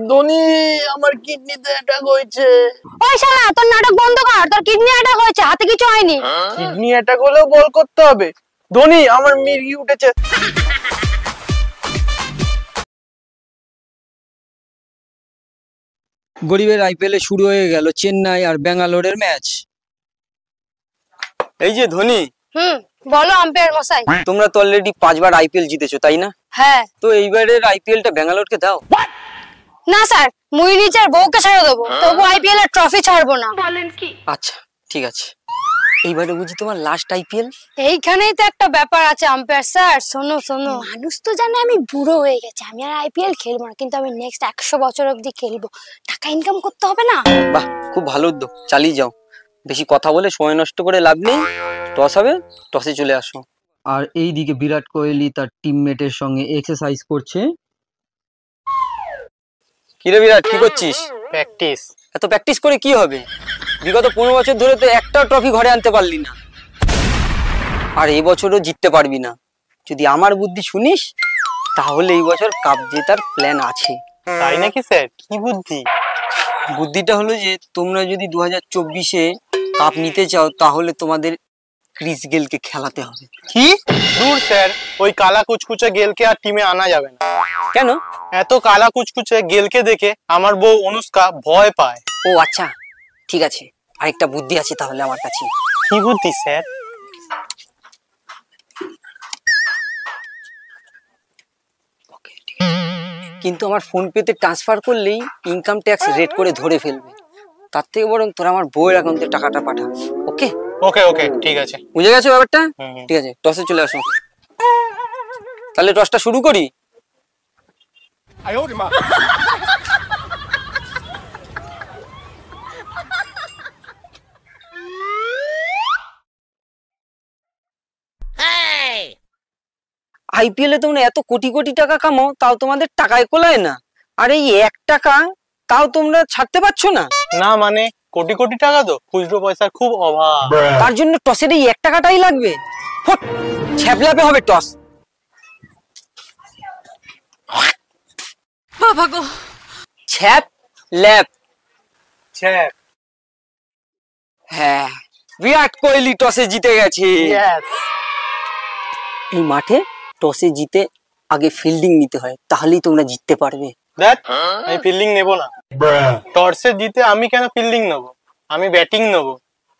ধোনি আমার কিডনিতে অ্যাটাক হয়েছে। ওই শালা তোর নাটক বন্ধ কর, তোর কিডনি অ্যাটাক হয়েছে, হাতে কিছু হয়নি। কিডনি অ্যাটাক হলেও বল করতে হবে। ধোনি আমার মির্গি উঠেছে। গরিবের আইপিএলে শুরু হয়ে গেল চেন্নাই আর ব্যাঙ্গালোরের ম্যাচ। এই যে ধোনি, বলো আম্পায়ার মশাই। তোমরা তো অলরেডি 5 বার আইপিএল জিতেছো তাই না? হ্যাঁ। তো এইবারের আইপিএলটা ব্যাঙ্গালোরকে দাও। না স্যার, মুই নিজের বউকে ছেড়ে দেবো, তবু আইপিএল এর ট্রফি ছাড়বো না। বলেন কি? আচ্ছা ঠিক আছে, এইবারে বুঝি তোমার লাস্ট আইপিএল। এইখানেই তো একটা ব্যাপার আছে আম্পায়ার স্যার। শোনো শোনো, মানুষ তো জানে আমি বুড়ো হয়ে গেছে, আমি আর আইপিএল খেলবো না, কিন্তু আমি নেক্সট 100 বছর অবধি খেলবো। টাকা ইনকাম করতে হবে না? বাহ, খুব ভালো উদ্যোগ, চালিয়ে যাও। বেশি কথা বলে সময় নষ্ট করে লাভ নেই। টস হবে, টসে চলে আসো। আর এইদিকে বিরাট কোহলি তার টিমমেটের সঙ্গে এক্সারসাইজ করছে। কিরে বিরাট, কি করছিস? প্র্যাকটিস। এত প্র্যাকটিস করে কি হবে? বিগত 15 বছর ধরে তো একটা ট্রফি ঘরে আনতে পারলি না, আর এই বছরও জিততে পারবি না। যদি আমার বুদ্ধি শুনিস তাহলে এই বছর কাপ জেতার প্ল্যান আছে। তাই নাকি স্যার? কি বুদ্ধি? বুদ্ধিটা হলো যে তোমরা যদি 2024-এ কাপ নিতে চাও তাহলে তোমাদের ক্রিস গেলকে খেলাতে হবে। কি? দূর স্যার, ওই কালা কুচকুচে গেলকে আর টিমে আনা যাবে না। কেন? এত কালা কুচকুচে গেলকে দেখে আমার বউ অনুষ্কা ভয় পায়। ও আচ্ছা, ঠিক আছে, আরেকটা বুদ্ধি আছে তাহলে আমার কাছে। কি বুদ্ধি স্যার? কিন্তু আমার ফোন পেতে ট্রান্সফার করলেই ইনকাম ট্যাক্স রেট করে ধরে ফেলবে। তার থেকে বরং তোরা আমার বউয়ের অ্যাকাউন্টে টাকাটা পাঠা। ওকে ওকে ওকে, ঠিক আছে। বুঝে গেছো ব্যাপারটা? ঠিক আছে, টসে চলে আসো। তাহলে টসটা শুরু করি। আইপিএল এ তোমরা এত কোটি কোটি টাকা কামাও, তাও তোমাদের টাকায় কোলায় না। আর এই 1 টাকা তাও তোমরা ছাড়তে পারছো না। না মানে কোটি কোটি টাকা তো খুচরো পয়সার খুব অভাব। তার জন্য টসের এই 1 টাকাটাই লাগবে। ফট, ছ্যাপলাপে হবে টস। বাবা গো, ছ্যাপ ল্যাপ। ছ্যাপ। হ্যাঁ, বিরাট কোহলি টসে জিতে গেছে। এই মাঠে টসে জিতে আগে ফিল্ডিং নিতে হয়, তাহলেই তোমরা জিততে পারবে। দেখ, আমি ফিল্ডিং নেব না। টসে জিতে আমি কেন ফিল্ডিং নেব? আমি ব্যাটিং নেব।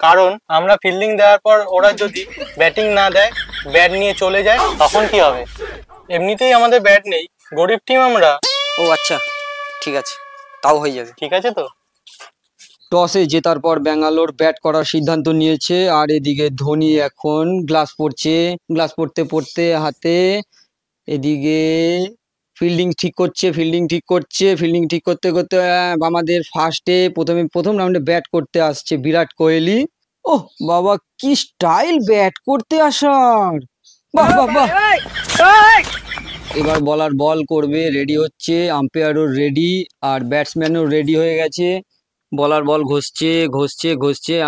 কারণ আমরা ফিল্ডিং দেওয়ার পর ওরা যদি ব্যাটিং না দেয়, ব্যাট নিয়ে চলে যায়, তখন কি হবে? এমনিতেই আমাদের ব্যাট নেই, গরিব টিম আমরা। ও আচ্ছা, ঠিক আছে, তাও হয়ে যাবে। ঠিক আছে তো? টসে জেতার পর ব্যাঙ্গালোর ব্যাট করার সিদ্ধান্ত নিয়েছে। আর এদিকে ধোনি এখন গ্লাস পরছে। গ্লাস পরতে পরতে হাতে এদিকে ফিল্ডিং ঠিক করছে। ফিল্ডিং ঠিক করতে করতে আমাদের প্রথম রাউন্ডে ব্যাট করতে আসছে বিরাট কোহলি। ওহ বাবা, কি স্টাইল ব্যাট করতে আসার! বাহ বাহ বাহ। এবার বলার বল করবে, রেডি হচ্ছে। আম্পায়ারও রেডি আর ব্যাটসম্যানও রেডি হয়ে গেছে। বলার বল ঘষছে।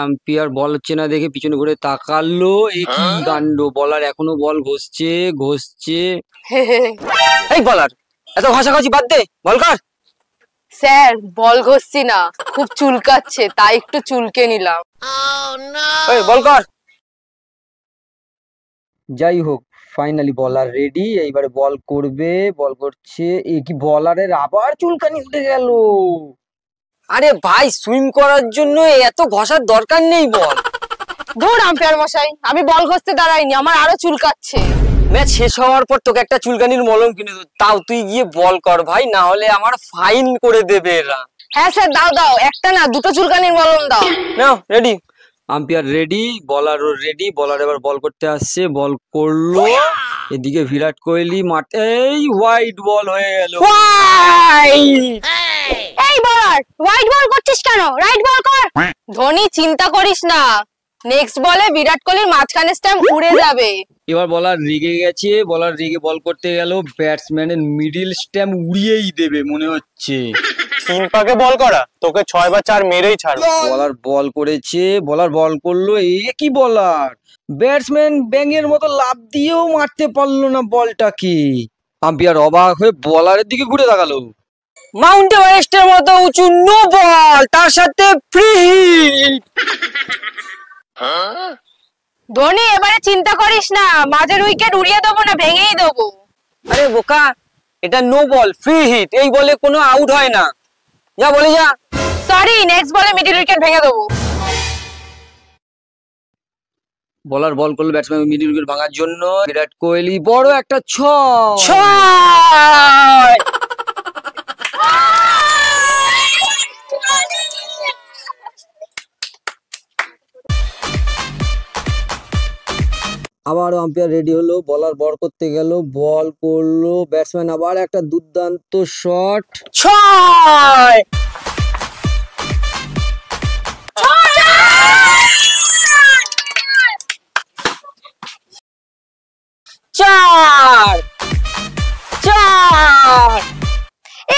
আম্পায়ার বল হচ্ছে না দেখে পিছনে ঘুরে তাকালো। এ কি কাণ্ড! বলার এখনো বল ঘষছে। এই বলার, এত ঘষাঘষি বাদ দে, বল কর। স্যার, বল ঘষছি না, খুব চুলকাচ্ছে, তাই একটু চুলকে নিলাম। এই বল কর। যাই হোক, ফাইনালি বলার রেডি। এইবারে বল করবে, বল করছে। এ কি, বলারের আবার চুলকানি উঠে গেল। আরে ভাই, সুইম করার জন্য এত ঘষার দরকার নেই বল। ধুর আম্পায়ার মশাই, আমি বল ঘষতে দাঁড়াইনি, আমার আরো চুলকাচ্ছে। ম্যাচ শেষ হওয়ার পর তোকে একটা চুলকানির মলম কিনে দেবো, তাও তুই গিয়ে বল কর ভাই, না হলে আমার ফাইন করে দেবে এরা। হ্যাঁ স্যার, দাও, একটা না, দুটো চুলকানির মলম দাও। নাও, রেডি। আম্পায়ার রেডি, বলারও রেডি। বলার এবার বল করতে আসছে, বল করলো। এদিকে বিরাট কোহলি মাঠে, এই হোয়াইট বল হয়ে গেল। এই বলার, হোয়াইট বল করছিস কেন? রাইট বল কর। ধোনি, চিন্তা করিস না, নেক্সট বলে বিরাট কোহলির মাঝখানে স্ট্যাম্প উড়ে যাবে। এবার বলার রেগে গেছে। বলার রেগে বল করতে গেল, ব্যাটসম্যানের মিডিল স্ট্যাম্প উড়িয়েই দেবে মনে হচ্ছে। 3 পাকে বল করা, তোকে 6 বা 4 মেরেই ছাড়বো। বলার বল করেছে, বলার বল করলো। এ কি বলার! ব্যাটসম্যান ব্যাঙের মতো লাফ দিয়েও মারতে পারলো না বলটাকে। আম্পায়ার অবাক হয়ে বলারের দিকে ঘুরে তাকালো। মাউন্ট এভারেস্টের মতো উঁচু, নো বল, তার সাথে ফ্রি হিট। ধোনি এবারে চিন্তা করিস না, মাঝের উইকেট উড়িয়ে দেবো না, ভেঙেই দেবো। আরে বোকা, এটা নো বল, ফ্রি হিট, এই বলে কোনো আউট হয় না। যা বলে যা। সরি, নেক্সট বলে মিডল উইকেট ভেঙে দেবো। বলার বল করলো ব্যাটসম্যান মিডল উইকেট ভাঙার জন্য। বিরাট কোহলি বড় একটা ছয়। আবারও আম্পায়ার রেডি হলো, বলার বল করতে গেল, বল করলো, ব্যাটসম্যান আবার একটা দুর্দান্ত শট, ছয়। চার।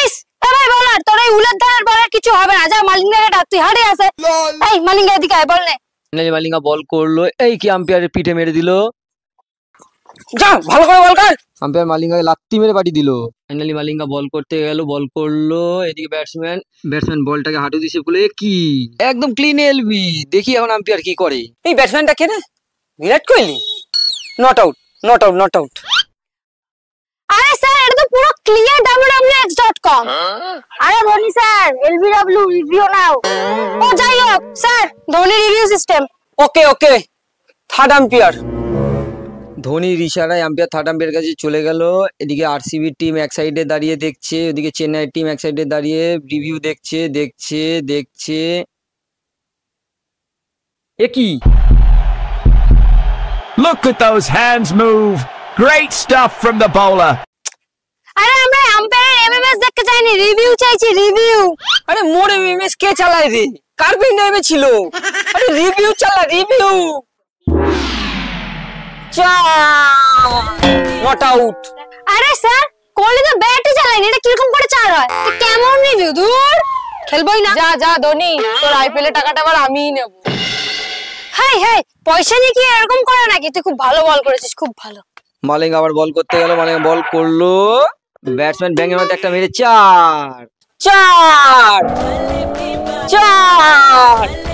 ইস ভাই বলার, তোর এই উলের ধারের বলার কিছু হবে না, যা মালিঙ্গাকে ডাক, তুই হারিয়ে আছে। এই মালিঙ্গা এদিকে আয়, বল নে। মালিঙ্গা বল করলো, এই কি আম্পায়ারের পিঠে মেরে দিল। যা ভালো করে বল কর। আম্পায়ার মালিঙ্গাকে লাত্তি মেরে পাঠিয়ে দিল। ফাইনালি মালিঙ্গা বল করতে গেল, বল করলো, এদিকে ব্যাটসম্যান বলটাকে হাঁটু দিছে বলে কি একদম ক্লিন এলবি। দেখি এখন আম্পায়ার কি করে। এই ব্যাটসম্যানটা কে রে? Virat Kohli. Not out, not out, not out. আরে স্যার, এটা তো পুরো ক্লিয়ার wwx.com। আরে ধোনি স্যার, LBW রিভিউ নাও। ও যাই হোক sir, Dhoni review system. Okay okay, third umpire. ধোনির ইশারায় আম্পায়ার থার্ড আম্পায়ারের কাছে চলে গেল। এদিকে আরসিবি টিম এক সাইডে দাঁড়িয়ে দেখছে, ওদিকে চেন্নাই টিম এক সাইডে দাঁড়িয়ে রিভিউ দেখছে। এ কি? Look at those hands move. Great stuff from the bowler. আরে আমরা আম্পায়ারের এমএমএস দেখতে চাইনি, রিভিউ চাইছি, রিভিউ। আরে মোর এমএমএস কে চালায় রে? কার্ভিং নেমে ছিল। আরে রিভিউ চালা, রিভিউ। Not out. আরে স্যার, কোহলি তো ব্যাটই চালায়নি, এটা কিরকম করে চার হয়? কেমন রিভিউ? দূর, খেলবই না। যা যা ধোনি, তোর আইপিএল এর টাকাটা আবার আমিই নেবো। হাই হাই, পয়সা নিয়ে কি এরকম করে নাকি? তুই খুব ভালো বল করেছিস, খুব ভালো। মালিঙ্গা আবার বল করতে গেল, মালিঙ্গা বল করলো, ব্যাটসম্যান ব্যাঙের মধ্যে একটা মেরে চার।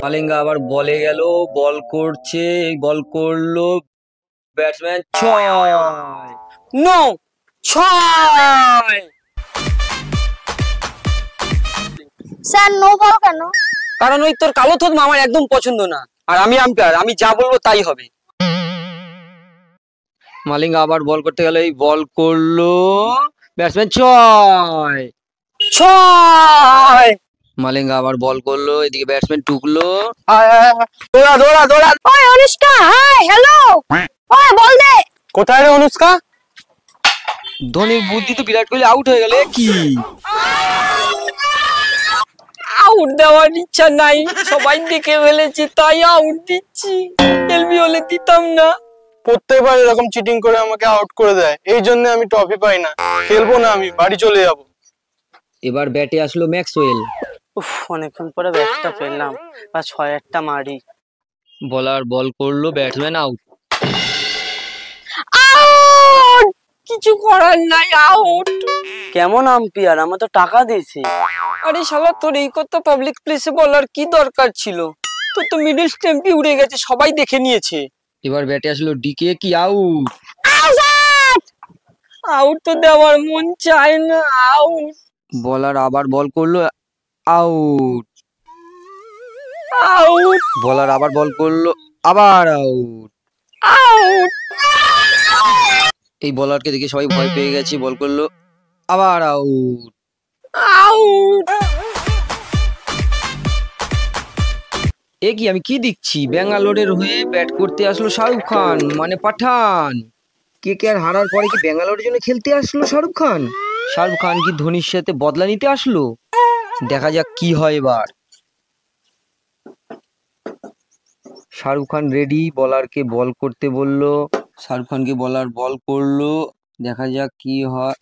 মালিঙ্গা আবার বলে গেল, বল করছে, বল করলো, ব্যাটসম্যান ছয়। নো, ছয়। স্যার নো বল কেন? কারণ ওই তোর কালো থতমা আমার একদম পছন্দ না, আর আমি আম্পায়ার, আমি যা বলবো তাই হবে। মালিঙ্গা আবার বল করতে গেল, এই বল করলো, ব্যাটসম্যান ছয়। মালিঙ্গা আবার বল করলো, এদিকে ব্যাটসম্যান টুকলো, দৌড়া। ওই অনুষ্কা, হাই, হ্যালো। ওই বল দে। কোথায় রে অনুষ্কা? ধোনির বুদ্ধি তো বিরাট কোহলি আউট হয়ে গেল। কি আউট দেওয়ার ইচ্ছা নাই, সবাই দেখে ফেলেছে তাই আউট দিচ্ছি, এলবি হলে দিতাম না। প্রত্যেকবার এরকম চিটিং করে আমাকে আউট করে দেয়, এই জন্য আমি ট্রফি পাই না, খেলবো না, আমি বাড়ি চলে যাব। এবার ব্যাটে আসলো ম্যাক্সওয়েল। উফ, অনেকক্ষণ পরে ব্যাটটা পেলাম, বা 6-8টা মারি। বলার বল করলো, ব্যাটসম্যান আউট। কিছু করার নাই, আউট। কেমন আম্পায়ার, আমার তো টাকা দিয়েছে। আরে শালা, তোর এই কথা পাবলিক প্লেসে বলার কি দরকার ছিল? তোর তো মিডল স্ট্যাম্পই উড়ে গেছে, সবাই দেখে নিয়েছে। এবার ব্যাটে আসলো ডিকে, কি আউট। আউট তো দেওয়ার মন চায় না, আউট। বলার আবার বল করলো, আউট। বলার আবার বল করলো, আবার আউট। এই বলারকে দেখে সবাই ভয় পেয়ে গেছে, বল করলো, আবার আউট। এ কি, আমি কি দেখছি? ব্যাঙ্গালোরের হয়ে ব্যাট করতে আসলো শাহরুখ খান, মানে পাঠান। কেকেআর হারার পরে কি ব্যাঙ্গালোরের জন্য খেলতে আসলো শাহরুখ খান? শাহরুখ খান কি ধোনির সাথে বদলা নিতে আসলো? দেখা যাক কি হয় এবার। শাহরুখ খান রেডি, বলারকে বল করতে বললো, শাহরুখ খানকে বলার বল করলো, দেখা যাক কি হয়।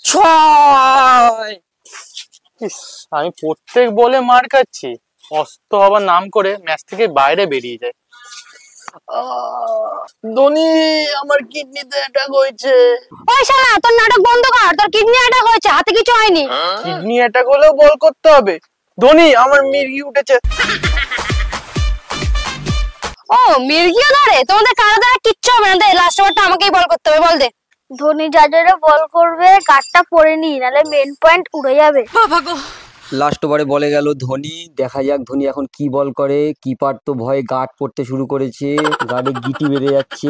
ছয়। আমি প্রত্যেক বলে মার খাচ্ছি, অস্ত হবার নাম করে ম্যাচ থেকে বাইরে বেরিয়ে যায়। ধোনি আমার কিডনিতে অ্যাটাক হয়েছে। ওই শালা তোর নাটক বন্ধ কর, তোর কিডনি অ্যাটাক হয়েছে, হাতে কিছু হয়নি। কিডনি অ্যাটাক হলেও বল করতে হবে। ধোনি আমার মির্গি উঠেছে। ও মির্গিও ধরে? তোমাদের কারো দ্বারা কিচ্ছু হবে না, লাস্ট ওভারটা আমাকেই বল করতে হবে, বল দে। ধোনি যাদের বল করবে কার্ডটা পরে নি, নালে মেন পয়েন্ট উড়ে যাবে। লাস্ট ওভারে বলে গেল ধোনি। দেখা যাক ধোনি এখন কি বল করে। কিপার তো ভয়ে গার্ড পড়তে শুরু করেছে, গার্ডে গিটি বেঁধে যাচ্ছে।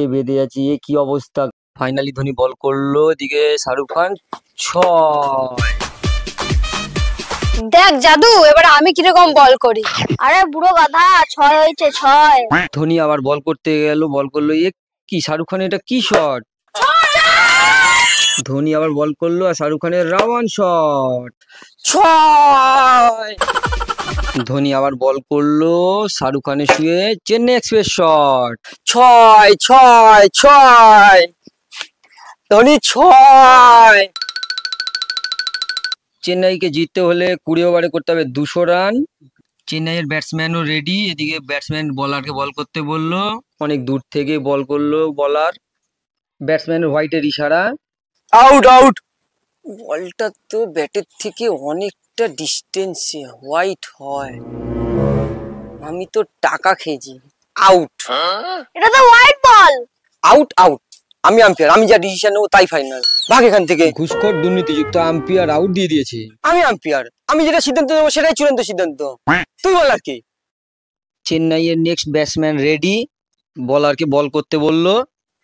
এ কি অবস্থা। ফাইনালি ধোনি বল করলো, এদিকে শাহরুখ খান 6। দেখ জাদু, এবার আমি কিরকম বল করি। আরে বুড়ো গাধা, 6 হয়েছে 6। ধোনি আবার বল করতে গেল, বল করলো। কি শাহরুখ খান, এটা কি শট। ধোনি আবার বল করলো আর শাহরুখ খানের রাওয়ান শট। 6। ধোনি আবার বল করলো, শাহরুখ খানের শুয়ে চেন্নাই এক্সপ্রেস শট। 6 ধোনি 6। চেন্নাইকে জিততে হলে 20 ওভারে করতে হবে 200 রান। চেন্নাইয়ের ব্যাটসম্যানও রেডি। এদিকে ব্যাটসম্যান বলারকে বল করতে বললো, অনেক দূর থেকে বল করলো বলার। ব্যাটসম্যানের হোয়াইটের ইশারা, আউট আউট। বলটা তো ব্যাটের থেকে অনেকটা ডিস্টেন্সে, হোয়াইট হয়। আমি তো টাকা খেয়েছি, আউট। এটা তো হোয়াইট বল। Out out. আমি আম্পায়ার, আমি যা ডিসিশন নেবো তাই ফাইনাল। ভাগ এখান থেকে। ঘুষখোর দুর্নীতিযুক্ত আম্পায়ার আউট দিয়ে দিয়েছে। আমি আম্পায়ার, আমি যেটা সিদ্ধান্ত নেবো সেটাই চূড়ান্ত সিদ্ধান্ত। তুই বল আর কি। চেন্নাইয়ের নেক্সট ব্যাটসম্যান রেডি, বলারকে বল করতে বললো।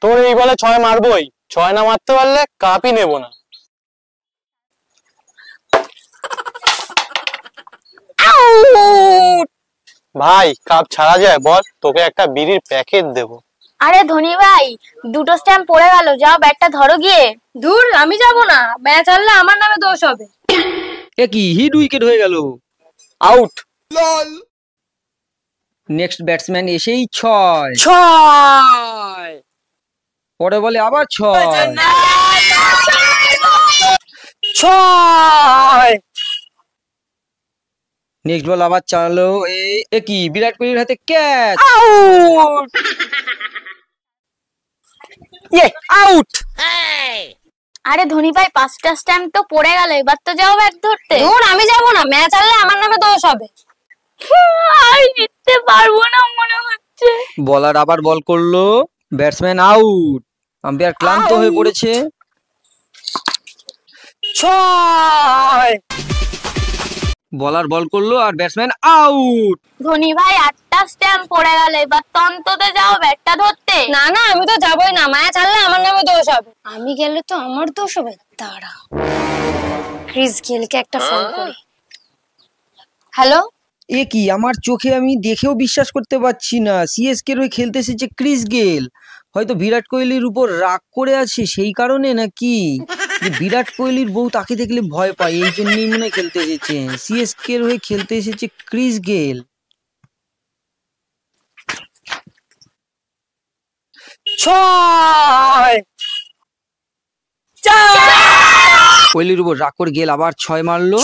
তোর এই বলে 6 মারবই, 6 না মারতে পারলে কাপই নেব না। ভাই কাপ ছাড়া যায়? বল, তোকে একটা বিড়ির প্যাকেট দেবো। আরে ধোনি ভাই, দুটো স্ট্যাম্প পড়ে গেল, যাও ব্যাটটা ধরো গিয়ে। দূর, আমি যাব না, ম্যাচ হারলে আমার নামে দোষ হবে। এ কি হিট উইকেট হয়ে গেল, আউট। নেক্সট ব্যাটসম্যান এসেই 6। পরে বলে আবার 6। নেক্সট বল আবার চালালো। এ কি বিরাট কোহলির হাতে ক্যাচ, আউট। আউট। আরে ধোনি ভাই, 5টা স্ট্যাম্প তো পড়ে গেল, এবার তো যাও ব্যাট ধরতে। দূর, আমি যাব না, ম্যাচ হারলে আমার নামে দোষ হবে। আর জিততে পারবো না মনে হচ্ছে। বলার আবার বল করলো, ব্যাটসম্যান আউট। আম্পায়ার ক্লান্ত হয়ে পড়েছে। 6। বলার বল করলো আর ব্যাটসম্যান আউট। ধোনি ভাই, 8টা স্ট্যাম্প পড়ে গেল, এবার তো অন্তত যাও ব্যাটটা ধরতে। না না, আমি তো যাবই না, ম্যাচ হারলে আমার নামে দোষ হবে। আমি গেলে তো আমার দোষ হবে। দাঁড়া, ক্রিস গেলকে একটা ফোন করি। হ্যালো। এ কি, আমার চোখে আমি দেখেও বিশ্বাস করতে পারছি না। সিএসকে হয়ে খেলতে এসেছে ক্রিস গেল। হয়তো বিরাট কোহলির উপর রাগ করে আছে সেই কারণে, নাকি যে বিরাট কোহলির বউ তাকে দেখলে ভয় পায়, এই জন্যই মনে হয় খেলতে এসেছে। সিএসকে হয়ে খেলতে এসেছে ক্রিস গেল। 6। কোহলির উপর রাগ করে গেল, আবার 6 মারলো।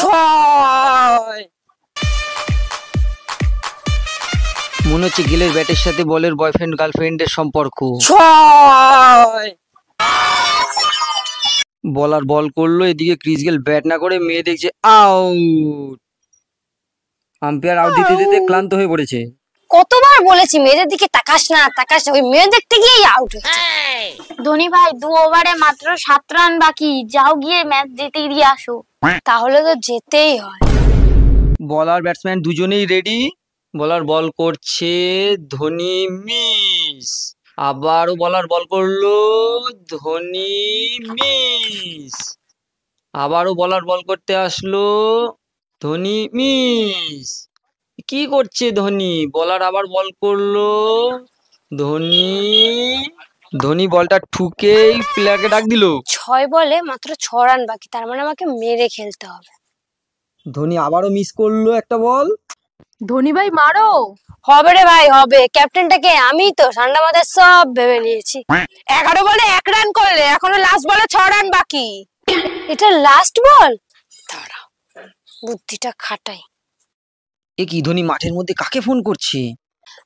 মনে হচ্ছে গেলের ব্যাটের সাথে বলের বয়ফ্রেন্ড গার্লফ্রেন্ডের সম্পর্ক। 6। বলার বল করলো, এদিকে ক্রিস গেল ব্যাট না করে মেয়ে দেখছে, আউট। আম্পায়ার আউট দিতে দিতে ক্লান্ত হয়ে পড়েছে। কতবার বলেছি মেয়েদের দিকে তাকাস না, তাকাস না, ওই মেয়ে দেখতে গিয়েই আউট হচ্ছে। ধোনি ভাই, 2 ওভারে মাত্র 7 রান বাকি, যাও গিয়ে ম্যাচ জিতে দিয়ে আসো। তাহলে তো যেতেই হয়। বলার ব্যাটসম্যান দুজনেই রেডি। বলার বল করছে, ধোনি মিস। আবারও বলার বল করলো, ধোনি মিস। আবারও বলার বল করতে আসলো, ধোনি মিস। কি করছে ধোনি? বলার আবার বল করলো, ধোনি বলটা ঠুকেই প্লেয়ারকে ডাক দিল। 6 বলে মাত্র 6 রান বাকি, তার মানে আমাকে মেরে খেলতে হবে। ধোনি আবারও মিস করলো একটা বল। ধোনি ভাই মারো। হবে রে ভাই, হবে। ক্যাপ্টেনটাকে আমি তো ঠান্ডা মাথায় সব ভেবে নিয়েছি। 11 বলে 1 রান করলে, এখনো লাস্ট বলে 6 রান বাকি। এটা লাস্ট বল, দাঁড়া বুদ্ধিটা খাটাই। এ কি, ধোনি মাঠের মধ্যে কাকে ফোন করছে?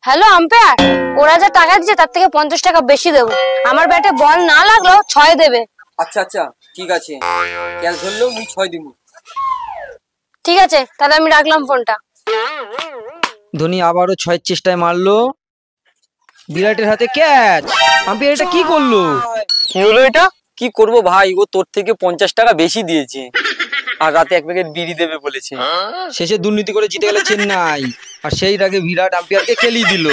হ্যালো আম্পায়ার, ওরা যা টাকা দিচ্ছে তার থেকে 50 টাকা বেশি দেবো। আমার ব্যাটে বল না লাগলেও 6 দেবে। আচ্ছা আচ্ছা ঠিক আছে, ক্যাচ ধরলেও আমি 6 দিব। ঠিক আছে, তাহলে আমি রাখলাম ফোনটা। ধোনি আবারও 6 চেষ্টায় মারলো, বিরাটের হাতে ক্যাচ। আম্পায়ার এটা কি করলো? কি হলো এটা? কি করব ভাই, ও তোর থেকে 50 টাকা বেশি দিয়েছে আর রাতে 1 প্যাকেট বিড়ি দেবে বলেছে। শেষে দুর্নীতি করে জিতে গেল চেন্নাই, আর সেই রাগে বিরাট আম্পায়ারকে কেলি দিল।